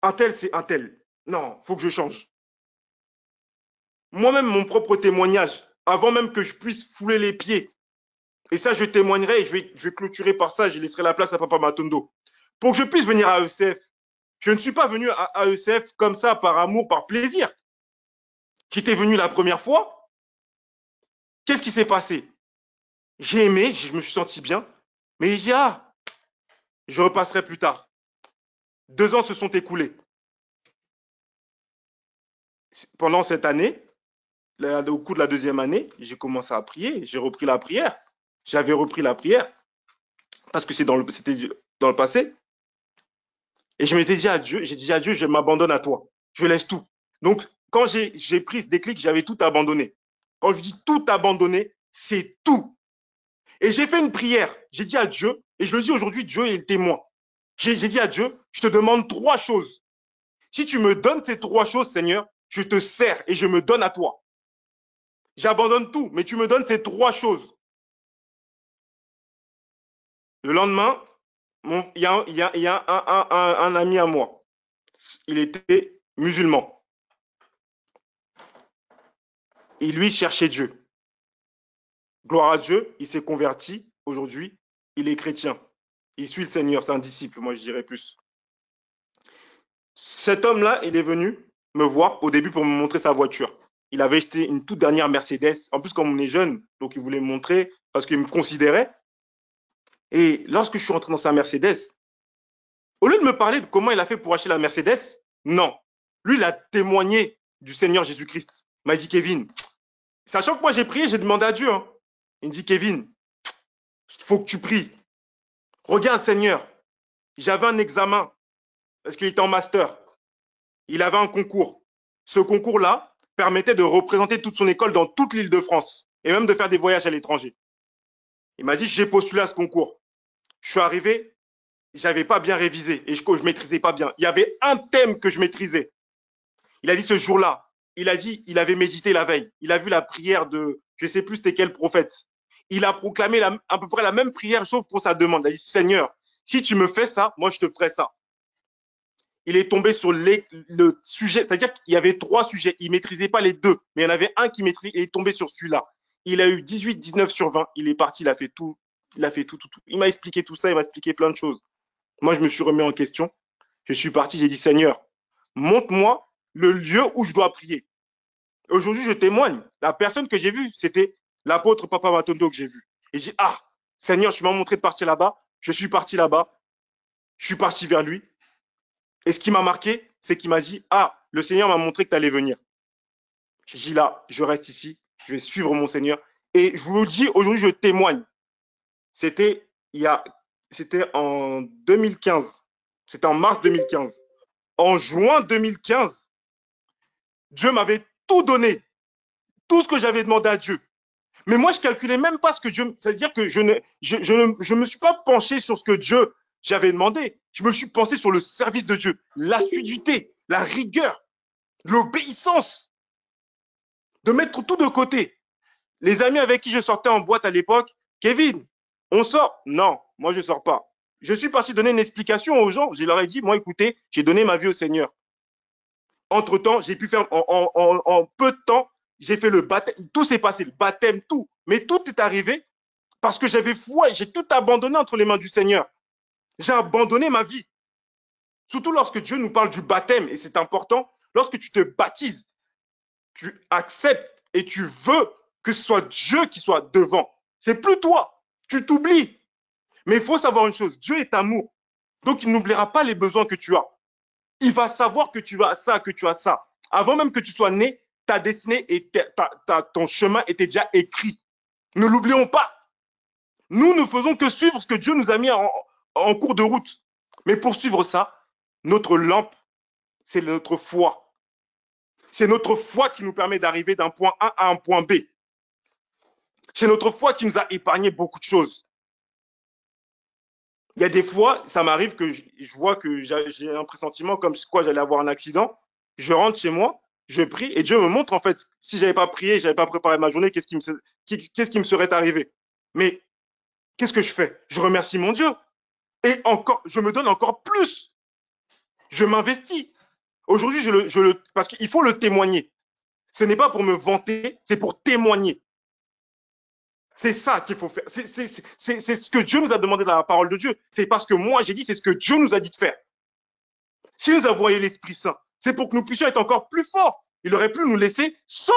un tel c'est un tel. Non, faut que je change. Moi-même, mon propre témoignage, avant même que je puisse fouler les pieds, et ça je témoignerai, et je vais clôturer par ça, je laisserai la place à Papa Matondo. Pour que je puisse venir à ECF, je ne suis pas venu à ECF comme ça, par amour, par plaisir. J'étais venu la première fois, qu'est-ce qui s'est passé? J'ai aimé, je me suis senti bien, mais j'ai dit, ah, je repasserai plus tard. 2 ans se sont écoulés. Pendant cette année, au cours de la deuxième année, j'ai commencé à prier, j'ai repris la prière. J'avais repris la prière, parce que c'était dans le passé. Et je m'étais dit à Dieu, j'ai dit à Dieu, je m'abandonne à toi. Je laisse tout. Donc, quand j'ai pris ce déclic, j'avais tout abandonné. Quand je dis tout abandonné, c'est tout. Et j'ai fait une prière. J'ai dit à Dieu, et je le dis aujourd'hui, Dieu est le témoin. J'ai dit à Dieu, je te demande 3 choses. Si tu me donnes ces 3 choses, Seigneur, je te sers et je me donne à toi. J'abandonne tout, mais tu me donnes ces 3 choses. Le lendemain, il y a un ami à moi. Il était musulman. Et lui cherchait Dieu. Gloire à Dieu, il s'est converti aujourd'hui. Il est chrétien. Il suit le Seigneur, c'est un disciple, moi je dirais plus. Cet homme-là, il est venu me voir au début pour me montrer sa voiture. Il avait acheté une toute dernière Mercedes. En plus, comme on est jeune, donc il voulait me montrer parce qu'il me considérait. Et lorsque je suis rentré dans sa Mercedes, au lieu de me parler de comment il a fait pour acheter la Mercedes, non. Lui, il a témoigné du Seigneur Jésus-Christ. Il m'a dit, Kevin, sachant que moi j'ai prié, j'ai demandé à Dieu. Hein. Il me dit, Kevin, il faut que tu pries. Regarde, Seigneur, j'avais un examen. parce qu'il était en master. Il avait un concours. Ce concours-là permettait de représenter toute son école dans toute l'île de France et même de faire des voyages à l'étranger. Il m'a dit, j'ai postulé à ce concours. Je suis arrivé, j'avais pas bien révisé et je maîtrisais pas bien. Il y avait un thème que je maîtrisais. Il a dit ce jour-là, il a dit, il avait médité la veille. Il a vu la prière de, je sais plus c'était quel prophète. Il a proclamé à peu près la même prière, sauf pour sa demande. Il a dit, Seigneur, si tu me fais ça, moi je te ferai ça. Il est tombé sur le sujet, c'est-à-dire qu'il y avait 3 sujets. Il ne maîtrisait pas les 2, mais il y en avait un qui maîtrisait, il est tombé sur celui-là. Il a eu 18, 19 sur 20. Il est parti, il a fait tout. Il a fait tout. Il m'a expliqué tout ça, il m'a expliqué plein de choses. Moi, je me suis remis en question. Je suis parti, j'ai dit, Seigneur, montre-moi le lieu où je dois prier. Aujourd'hui, je témoigne. La personne que j'ai vue, c'était l'apôtre Papa Matondo que j'ai vu. Et j'ai dit, ah, Seigneur, tu m'as montré de partir là-bas. Je suis parti là-bas. Je suis parti vers lui. Et ce qui m'a marqué, c'est qu'il m'a dit, ah, le Seigneur m'a montré que tu allais venir. J'ai dit là, je reste ici, je vais suivre mon Seigneur. Et je vous le dis, aujourd'hui, je témoigne. C'était c'était en 2015. C'était en mars 2015. En juin 2015, Dieu m'avait tout donné, tout ce que j'avais demandé à Dieu. Mais moi, je calculais même pas ce que Dieu. C'est-à-dire que je me suis pas penché sur ce que Dieu j'avais demandé. Je me suis pensé sur le service de Dieu, l'assiduité, la rigueur, l'obéissance, de mettre tout de côté. Les amis avec qui je sortais en boîte à l'époque, Kevin, on sort? Non, moi je sors pas. Je suis parti donner une explication aux gens. Je leur ai dit, moi écoutez, j'ai donné ma vie au Seigneur. Entre-temps, j'ai pu faire en peu de temps, j'ai fait le baptême, tout s'est passé, le baptême, tout. Mais tout est arrivé parce que j'avais foi, j'ai tout abandonné entre les mains du Seigneur. J'ai abandonné ma vie. Surtout lorsque Dieu nous parle du baptême, et c'est important, lorsque tu te baptises, tu acceptes et tu veux que ce soit Dieu qui soit devant. C'est plus toi. Tu t'oublies. Mais il faut savoir une chose, Dieu est amour. Donc il n'oubliera pas les besoins que tu as. Il va savoir que tu as ça, que tu as ça. Avant même que tu sois né, ta destinée et ton chemin était déjà écrit. Ne l'oublions pas. Nous ne faisons que suivre ce que Dieu nous a mis en cours de route. Mais pour suivre ça, notre lampe, c'est notre foi. C'est notre foi qui nous permet d'arriver d'un point A à un point B. C'est notre foi qui nous a épargné beaucoup de choses. Il y a des fois, ça m'arrive que je vois que j'ai un pressentiment comme quoi j'allais avoir un accident. Je rentre chez moi, je prie et Dieu me montre en fait, si j'avais pas prié, j'avais pas préparé ma journée, qu'est-ce qui me serait arrivé. Mais qu'est-ce que je fais? Je remercie mon Dieu. Et encore, je me donne encore plus. Je m'investis. Aujourd'hui, parce qu'il faut le témoigner. Ce n'est pas pour me vanter, c'est pour témoigner. C'est ça qu'il faut faire. C'est ce que Dieu nous a demandé dans la parole de Dieu. C'est parce que moi, j'ai dit, c'est ce que Dieu nous a dit de faire. Si nous avons envoyé l'Esprit Saint, c'est pour que nous puissions être encore plus forts. Il aurait pu nous laisser sans,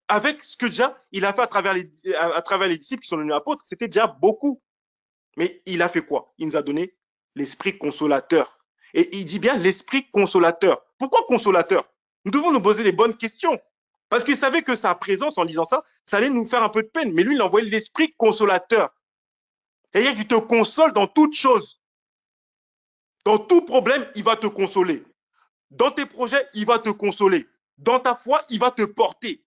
avec ce que déjà il a fait à travers les disciples qui sont devenus apôtres. C'était déjà beaucoup. Mais il a fait quoi? Il nous a donné l'Esprit consolateur. Et il dit bien l'Esprit consolateur. Pourquoi consolateur? Nous devons nous poser les bonnes questions. Parce qu'il savait que sa présence, en disant ça, ça allait nous faire un peu de peine. Mais lui, il a envoyé l'Esprit consolateur. C'est-à-dire qu'il te console dans toute chose. Dans tout problème, il va te consoler. Dans tes projets, il va te consoler. Dans ta foi, il va te porter.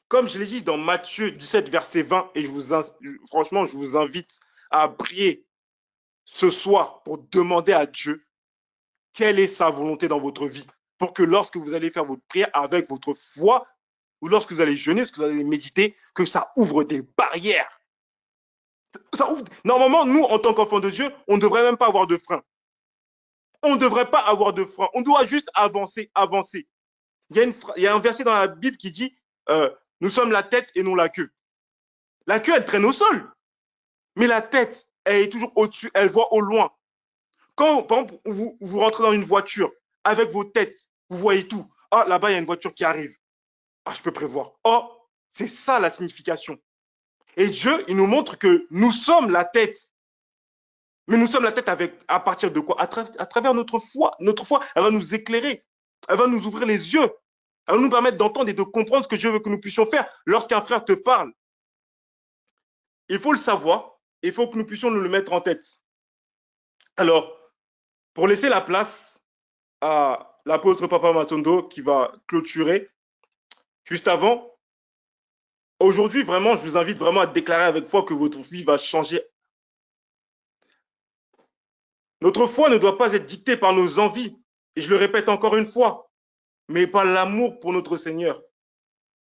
Comme je l'ai dit dans Matthieu 17, verset 20, et franchement, je vous invite à prier ce soir pour demander à Dieu quelle est sa volonté dans votre vie. Pour que lorsque vous allez faire votre prière avec votre foi, ou lorsque vous allez jeûner, lorsque vous allez méditer, que ça ouvre des barrières. Ça ouvre... Normalement, nous, en tant qu'enfants de Dieu, on ne devrait même pas avoir de frein. On ne devrait pas avoir de frein. On doit juste avancer, avancer. Il y a un verset dans la Bible qui dit nous sommes la tête et non la queue. La queue, elle traîne au sol. Mais la tête, elle est toujours au-dessus, elle voit au loin. Quand, par exemple, vous rentrez dans une voiture avec vos têtes, vous voyez tout. Ah, là-bas, il y a une voiture qui arrive. Ah, je peux prévoir. Oh, c'est ça la signification. Et Dieu, il nous montre que nous sommes la tête. Mais nous sommes la tête à partir de quoi? À travers notre foi. Notre foi, elle va nous éclairer. Elle va nous ouvrir les yeux. Elle va nous permettre d'entendre et de comprendre ce que Dieu veut que nous puissions faire. Lorsqu'un frère te parle, il faut le savoir. Il faut que nous puissions nous le mettre en tête. Alors, Pour laisser la place à l'apôtre Papa Matondo qui va clôturer, juste avant, aujourd'hui, vraiment, je vous invite vraiment à déclarer avec foi que votre vie va changer. Notre foi ne doit pas être dictée par nos envies, et je le répète encore une fois, mais par l'amour pour notre Seigneur,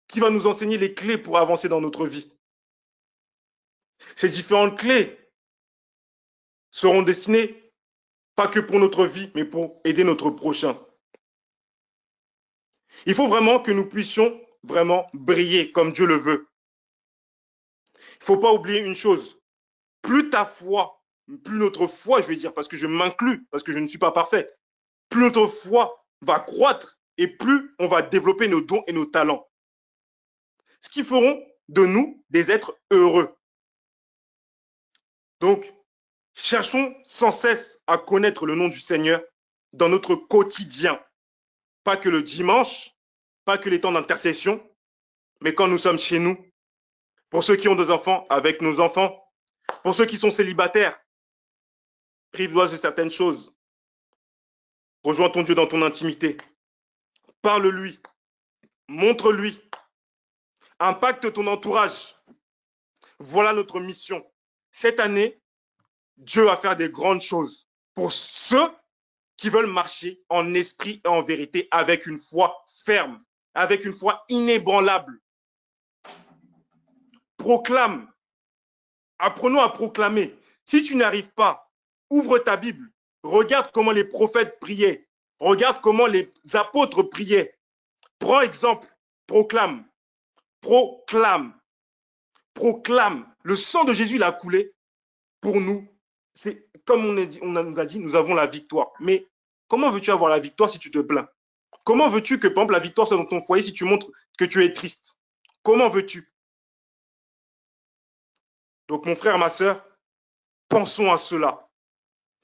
qui va nous enseigner les clés pour avancer dans notre vie. Ces différentes clés seront destinées pas que pour notre vie, mais pour aider notre prochain. Il faut vraiment que nous puissions vraiment briller comme Dieu le veut. Il ne faut pas oublier une chose. Plus ta foi, plus notre foi, je vais dire, parce que je m'inclus, parce que je ne suis pas parfait, plus notre foi va croître et plus on va développer nos dons et nos talents. Ce qui feront de nous des êtres heureux. Donc, cherchons sans cesse à connaître le nom du Seigneur dans notre quotidien. Pas que le dimanche, pas que les temps d'intercession, mais quand nous sommes chez nous. Pour ceux qui ont des enfants, avec nos enfants. Pour ceux qui sont célibataires, prive-toi de certaines choses. Rejoins ton Dieu dans ton intimité. Parle-lui. Montre-lui. Impacte ton entourage. Voilà notre mission. Cette année, Dieu va faire des grandes choses pour ceux qui veulent marcher en esprit et en vérité avec une foi ferme, avec une foi inébranlable. Proclame. Apprenons à proclamer. Si tu n'arrives pas, ouvre ta Bible. Regarde comment les prophètes priaient. Regarde comment les apôtres priaient. Prends exemple. Proclame. Proclame. Proclame. Le sang de Jésus, il a coulé pour nous. C'est comme on nous a dit, nous avons la victoire. Mais comment veux-tu avoir la victoire si tu te plains? Comment veux-tu que, par exemple, la victoire soit dans ton foyer si tu montres que tu es triste? Comment veux-tu? Donc, mon frère, ma soeur, pensons à cela.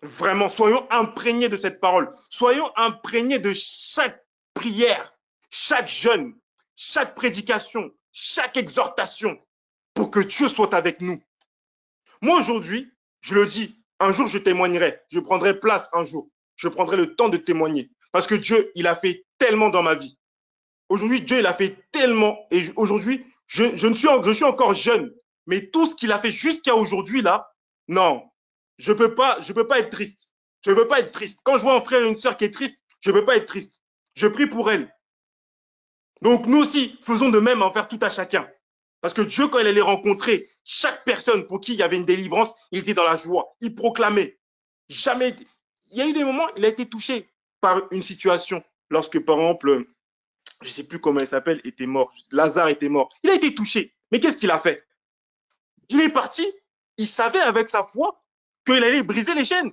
Vraiment, soyons imprégnés de cette parole. Soyons imprégnés de chaque prière, chaque jeûne, chaque prédication, chaque exhortation pour que Dieu soit avec nous. Moi, aujourd'hui, je le dis, un jour, je témoignerai. Je prendrai place un jour. Je prendrai le temps de témoigner. Parce que Dieu, il a fait tellement dans ma vie. Aujourd'hui, Dieu, il a fait tellement. Et aujourd'hui, je suis encore jeune. Mais tout ce qu'il a fait jusqu'à aujourd'hui, là, non, je peux pas être triste. Je ne peux pas être triste. Quand je vois un frère et une sœur qui est triste, je ne peux pas être triste. Je prie pour elle. Donc, nous aussi, faisons de même envers tout à chacun. Parce que Dieu, quand il allait rencontrer chaque personne pour qui il y avait une délivrance, il était dans la joie. Il proclamait. Jamais. Il y a eu des moments, il a été touché par une situation. Lorsque, par exemple, je ne sais plus comment il s'appelle, était mort. Lazare était mort. Il a été touché. Mais qu'est-ce qu'il a fait? Il est parti. Il savait avec sa foi qu'il allait briser les chaînes.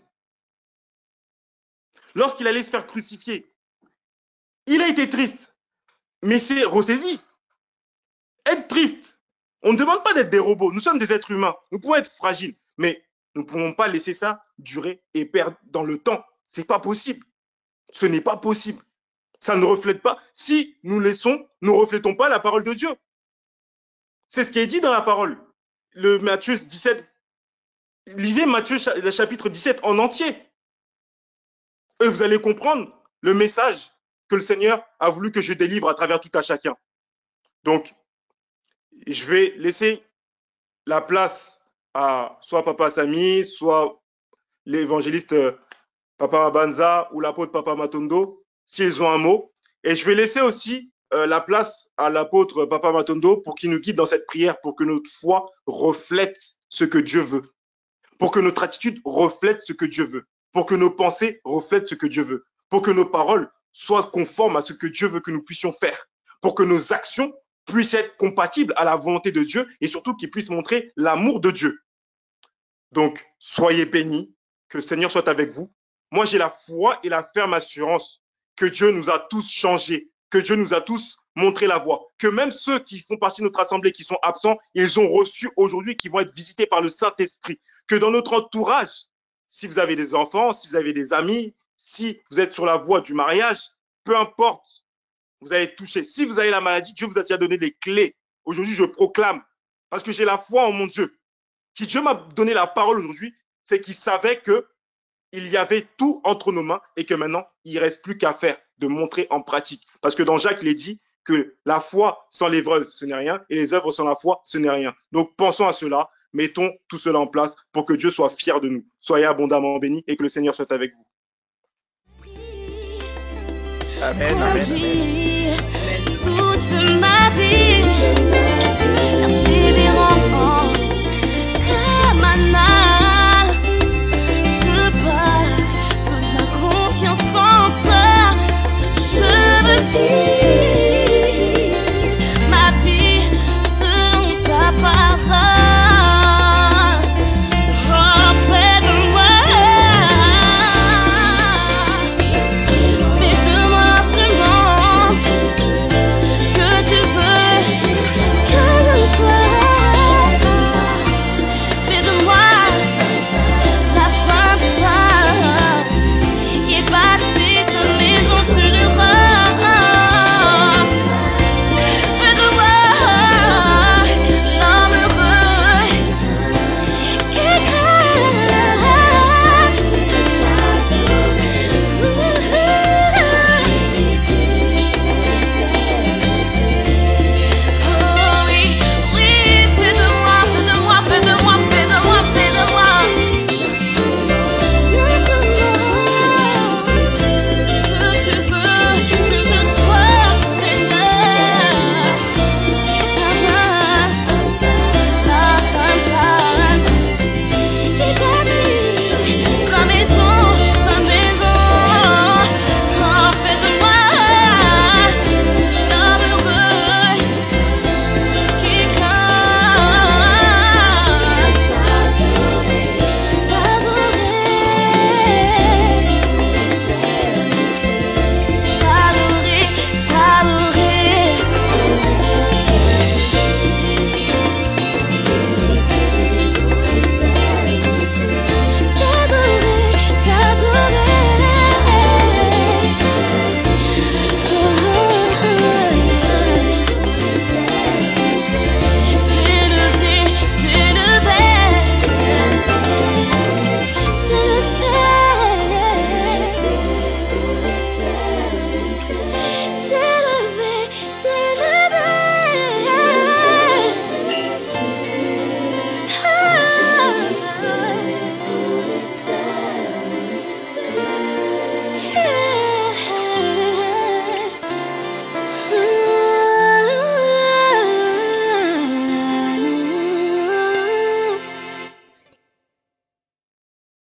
Lorsqu'il allait se faire crucifier, il a été triste. Mais c'est ressaisi. Être triste. On ne demande pas d'être des robots. Nous sommes des êtres humains. Nous pouvons être fragiles. Mais nous ne pouvons pas laisser ça durer et perdre dans le temps. Ce n'est pas possible. Ce n'est pas possible. Ça ne reflète pas. Si nous laissons, nous ne reflétons pas la parole de Dieu. C'est ce qui est dit dans la parole. Le Matthieu 17. Lisez Matthieu chapitre 17 en entier. Et vous allez comprendre le message que le Seigneur a voulu que je délivre à travers tout à chacun. Donc, je vais laisser la place à soit Papa Sami, soit l'évangéliste Papa Banza ou l'apôtre Papa Matondo, s'ils ont un mot. Et je vais laisser aussi la place à l'apôtre Papa Matondo pour qu'il nous guide dans cette prière, pour que notre foi reflète ce que Dieu veut, pour que notre attitude reflète ce que Dieu veut, pour que nos pensées reflètent ce que Dieu veut, pour que nos paroles soient conformes à ce que Dieu veut que nous puissions faire, pour que nos actions puissent être compatibles à la volonté de Dieu et surtout qu'ils puissent montrer l'amour de Dieu. Donc, soyez bénis, que le Seigneur soit avec vous. Moi, j'ai la foi et la ferme assurance que Dieu nous a tous changés, que Dieu nous a tous montré la voie, que même ceux qui font partie de notre assemblée, qui sont absents, ils ont reçu aujourd'hui, qui vont être visités par le Saint-Esprit, que dans notre entourage, si vous avez des enfants, si vous avez des amis, si vous êtes sur la voie du mariage, peu importe, vous allez toucher. Si vous avez la maladie, Dieu vous a déjà donné les clés. Aujourd'hui, je proclame, parce que j'ai la foi en mon Dieu. Si Dieu m'a donné la parole aujourd'hui, c'est qu'il savait qu'il il y avait tout entre nos mains et que maintenant, il ne reste plus qu'à faire, de montrer en pratique. Parce que dans Jacques, il est dit que la foi sans les œuvres, ce n'est rien, et les œuvres sans la foi, ce n'est rien. Donc pensons à cela, mettons tout cela en place pour que Dieu soit fier de nous. Soyez abondamment bénis et que le Seigneur soit avec vous. Amen, amen, amen. Toute ma vie.